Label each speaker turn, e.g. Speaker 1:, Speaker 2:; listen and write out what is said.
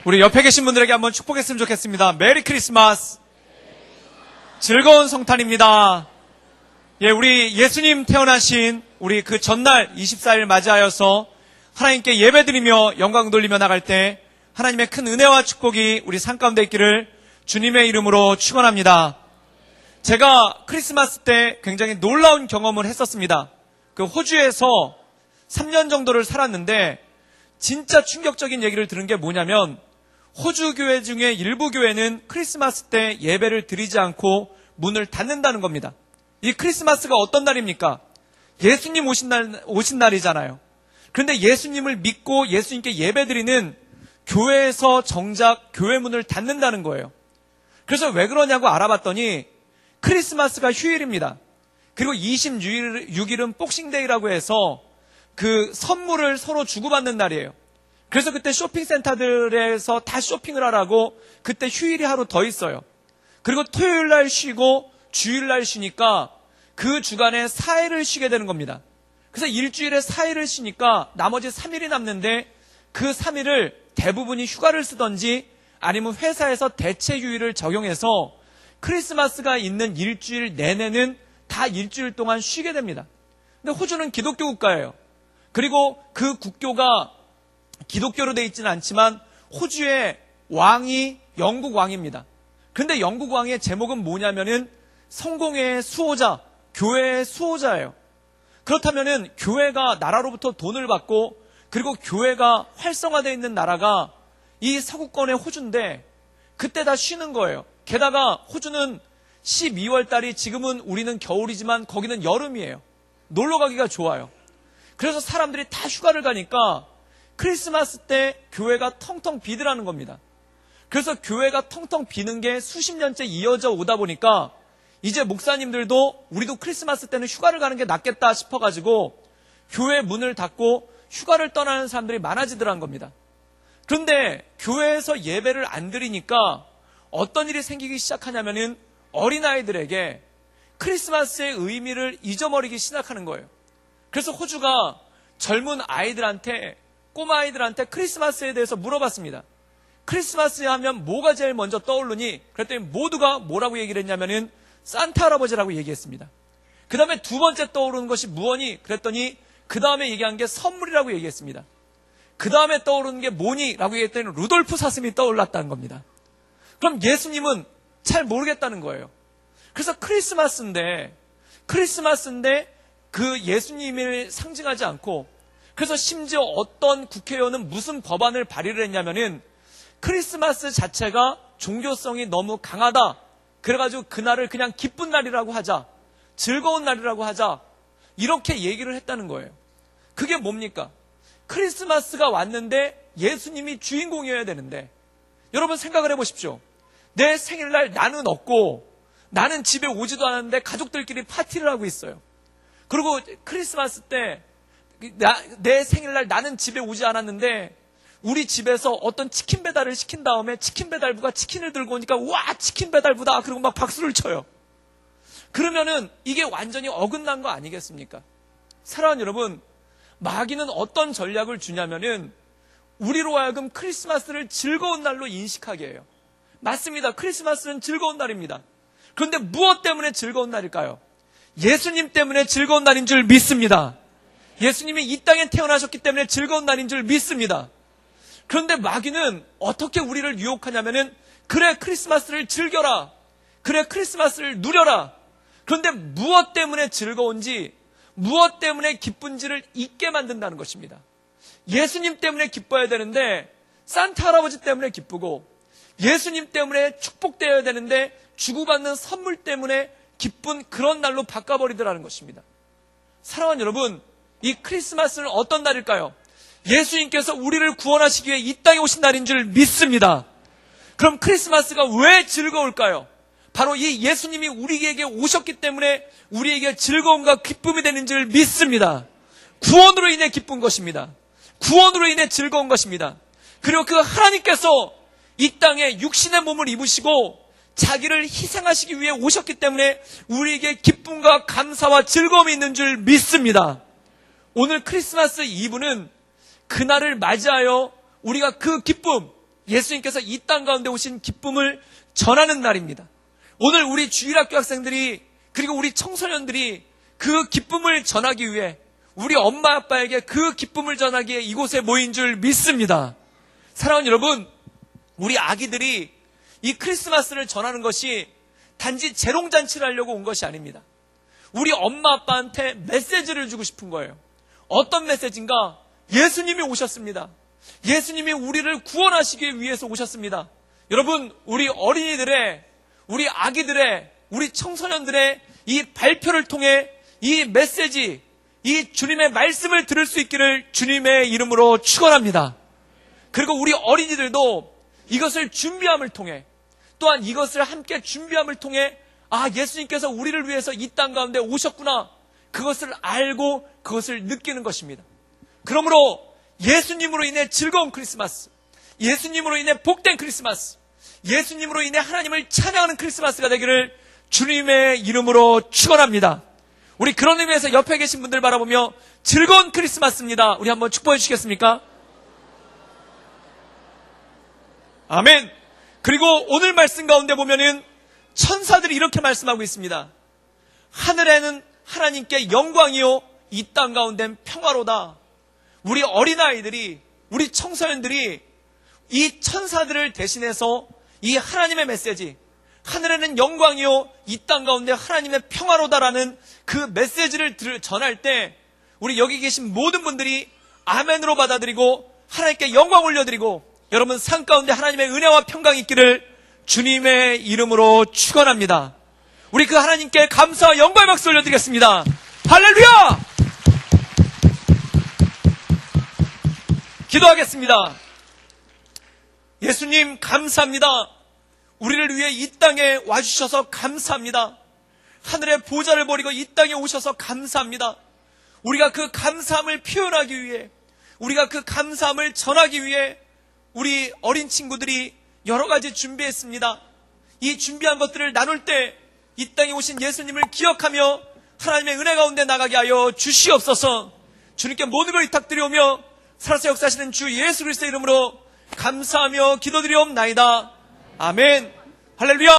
Speaker 1: 우리 옆에 계신 분들에게 한번 축복했으면 좋겠습니다. 메리 크리스마스. 즐거운 성탄입니다. 예, 우리 예수님 태어나신 우리 그 전날 24일 맞이하여서 하나님께 예배드리며 영광 돌리며 나갈 때 하나님의 큰 은혜와 축복이 우리 삶 가운데 있기를 주님의 이름으로 축원합니다. 제가 크리스마스 때 굉장히 놀라운 경험을 했었습니다. 그 호주에서 3년 정도를 살았는데 진짜 충격적인 얘기를 들은 게 뭐냐면 호주 교회 중에 일부 교회는 크리스마스 때 예배를 드리지 않고 문을 닫는다는 겁니다. 이 크리스마스가 어떤 날입니까? 예수님 오신 날이잖아요. 그런데 예수님을 믿고 예수님께 예배드리는 교회에서 정작 교회 문을 닫는다는 거예요. 그래서 왜 그러냐고 알아봤더니 크리스마스가 휴일입니다. 그리고 26일은 복싱데이라고 해서 그 선물을 서로 주고받는 날이에요. 그래서 그때 쇼핑센터들에서 다 쇼핑을 하라고 그때 휴일이 하루 더 있어요. 그리고 토요일 날 쉬고 주일 날 쉬니까 그 주간에 4일을 쉬게 되는 겁니다. 그래서 일주일에 4일을 쉬니까 나머지 3일이 남는데 그 3일을 대부분이 휴가를 쓰던지 아니면 회사에서 대체 휴일을 적용해서 크리스마스가 있는 일주일 내내는 다 일주일 동안 쉬게 됩니다. 근데 호주는 기독교 국가예요. 그리고 그 국교가 기독교로 되어 있지는 않지만 호주의 왕이 영국 왕입니다. 그런데 영국 왕의 제목은 뭐냐면은 성공의 수호자, 교회의 수호자예요. 그렇다면은 교회가 나라로부터 돈을 받고 그리고 교회가 활성화되어 있는 나라가 이 서구권의 호주인데 그때 다 쉬는 거예요. 게다가 호주는 12월 달이 지금은 우리는 겨울이지만 거기는 여름이에요. 놀러 가기가 좋아요. 그래서 사람들이 다 휴가를 가니까 크리스마스 때 교회가 텅텅 비더라는 겁니다. 그래서 교회가 텅텅 비는 게 수십 년째 이어져 오다 보니까 이제 목사님들도 우리도 크리스마스 때는 휴가를 가는 게 낫겠다 싶어가지고 교회 문을 닫고 휴가를 떠나는 사람들이 많아지더라는 겁니다. 그런데 교회에서 예배를 안 드리니까 어떤 일이 생기기 시작하냐면은 어린아이들에게 크리스마스의 의미를 잊어버리기 시작하는 거예요. 그래서 호주가 젊은 아이들한테 꼬마 아이들한테 크리스마스에 대해서 물어봤습니다. 크리스마스 하면 뭐가 제일 먼저 떠오르니? 그랬더니 모두가 뭐라고 얘기를 했냐면은 산타 할아버지라고 얘기했습니다. 그 다음에 두 번째 떠오르는 것이 무엇이? 그랬더니 그 다음에 얘기한 게 선물이라고 얘기했습니다. 그 다음에 떠오르는 게 뭐니? 라고 얘기했더니 루돌프 사슴이 떠올랐다는 겁니다. 그럼 예수님은 잘 모르겠다는 거예요. 그래서 크리스마스인데 그 예수님을 상징하지 않고 그래서 심지어 어떤 국회의원은 무슨 법안을 발의를 했냐면은 크리스마스 자체가 종교성이 너무 강하다. 그래가지고 그날을 그냥 기쁜 날이라고 하자. 즐거운 날이라고 하자. 이렇게 얘기를 했다는 거예요. 그게 뭡니까? 크리스마스가 왔는데 예수님이 주인공이어야 되는데 여러분 생각을 해보십시오. 내 생일날 나는 없고 나는 집에 오지도 않았는데 가족들끼리 파티를 하고 있어요. 그리고 크리스마스 때 내 생일날 나는 집에 오지 않았는데 우리 집에서 어떤 치킨 배달을 시킨 다음에 치킨 배달부가 치킨을 들고 오니까 와 치킨 배달부다 그리고 막 박수를 쳐요. 그러면은 이게 완전히 어긋난 거 아니겠습니까? 사랑하는 여러분, 마귀는 어떤 전략을 주냐면은 우리로 하여금 크리스마스를 즐거운 날로 인식하게 해요. 맞습니다. 크리스마스는 즐거운 날입니다. 그런데 무엇 때문에 즐거운 날일까요? 예수님 때문에 즐거운 날인 줄 믿습니다. 예수님이 이 땅에 태어나셨기 때문에 즐거운 날인 줄 믿습니다. 그런데 마귀는 어떻게 우리를 유혹하냐면은 그래 크리스마스를 즐겨라. 그래 크리스마스를 누려라. 그런데 무엇 때문에 즐거운지 무엇 때문에 기쁜지를 잊게 만든다는 것입니다. 예수님 때문에 기뻐야 되는데 산타 할아버지 때문에 기쁘고 예수님 때문에 축복되어야 되는데 주고받는 선물 때문에 기쁜 그런 날로 바꿔버리더라는 것입니다. 사랑하는 여러분, 이 크리스마스는 어떤 날일까요? 예수님께서 우리를 구원하시기 위해 이 땅에 오신 날인 줄 믿습니다. 그럼 크리스마스가 왜 즐거울까요? 바로 이 예수님이 우리에게 오셨기 때문에 우리에게 즐거움과 기쁨이 되는 줄 믿습니다. 구원으로 인해 기쁜 것입니다. 구원으로 인해 즐거운 것입니다. 그리고 그 하나님께서 이 땅에 육신의 몸을 입으시고 자기를 희생하시기 위해 오셨기 때문에 우리에게 기쁨과 감사와 즐거움이 있는 줄 믿습니다. 오늘 크리스마스 이브는 그날을 맞이하여 우리가 그 기쁨, 예수님께서 이 땅 가운데 오신 기쁨을 전하는 날입니다. 오늘 우리 주일학교 학생들이 그리고 우리 청소년들이 그 기쁨을 전하기 위해 우리 엄마 아빠에게 그 기쁨을 전하기 위해 이곳에 모인 줄 믿습니다. 사랑하는 여러분, 우리 아기들이 이 크리스마스를 전하는 것이 단지 재롱잔치를 하려고 온 것이 아닙니다. 우리 엄마 아빠한테 메시지를 주고 싶은 거예요. 어떤 메시지인가? 예수님이 오셨습니다. 예수님이 우리를 구원하시기 위해서 오셨습니다. 여러분, 우리 어린이들의, 우리 아기들의, 우리 청소년들의 이 발표를 통해 이 메시지, 이 주님의 말씀을 들을 수 있기를 주님의 이름으로 축원합니다. 그리고 우리 어린이들도 이것을 준비함을 통해, 또한 이것을 함께 준비함을 통해 예수님께서 우리를 위해서 이 땅 가운데 오셨구나, 그것을 알고 그것을 느끼는 것입니다. 그러므로 예수님으로 인해 즐거운 크리스마스, 예수님으로 인해 복된 크리스마스, 예수님으로 인해 하나님을 찬양하는 크리스마스가 되기를 주님의 이름으로 축원합니다. 우리 그런 의미에서 옆에 계신 분들 바라보며 즐거운 크리스마스입니다. 우리 한번 축복해 주시겠습니까? 아멘. 그리고 오늘 말씀 가운데 보면은 천사들이 이렇게 말씀하고 있습니다. 하늘에는 하나님께 영광이요, 이 땅 가운데는 평화로다. 우리 어린아이들이, 우리 청소년들이 이 천사들을 대신해서 이 하나님의 메시지, 하늘에는 영광이요, 이 땅 가운데 하나님의 평화로다라는 그 메시지를 전할 때 우리 여기 계신 모든 분들이 아멘으로 받아들이고 하나님께 영광 올려드리고 여러분 삶 가운데 하나님의 은혜와 평강이 있기를 주님의 이름으로 축원합니다. 우리 그 하나님께 감사와 영광의 박수 올려드리겠습니다. 할렐루야! 기도하겠습니다. 예수님 감사합니다. 우리를 위해 이 땅에 와주셔서 감사합니다. 하늘의 보좌를 버리고 이 땅에 오셔서 감사합니다. 우리가 그 감사함을 표현하기 위해, 우리가 그 감사함을 전하기 위해 우리 어린 친구들이 여러 가지 준비했습니다. 이 준비한 것들을 나눌 때 이 땅에 오신 예수님을 기억하며 하나님의 은혜 가운데 나가게 하여 주시옵소서. 주님께 모든 걸 위탁드리오며 살아서 역사하시는 주 예수 그리스도의 이름으로 감사하며 기도드리옵나이다. 아멘. 할렐루야.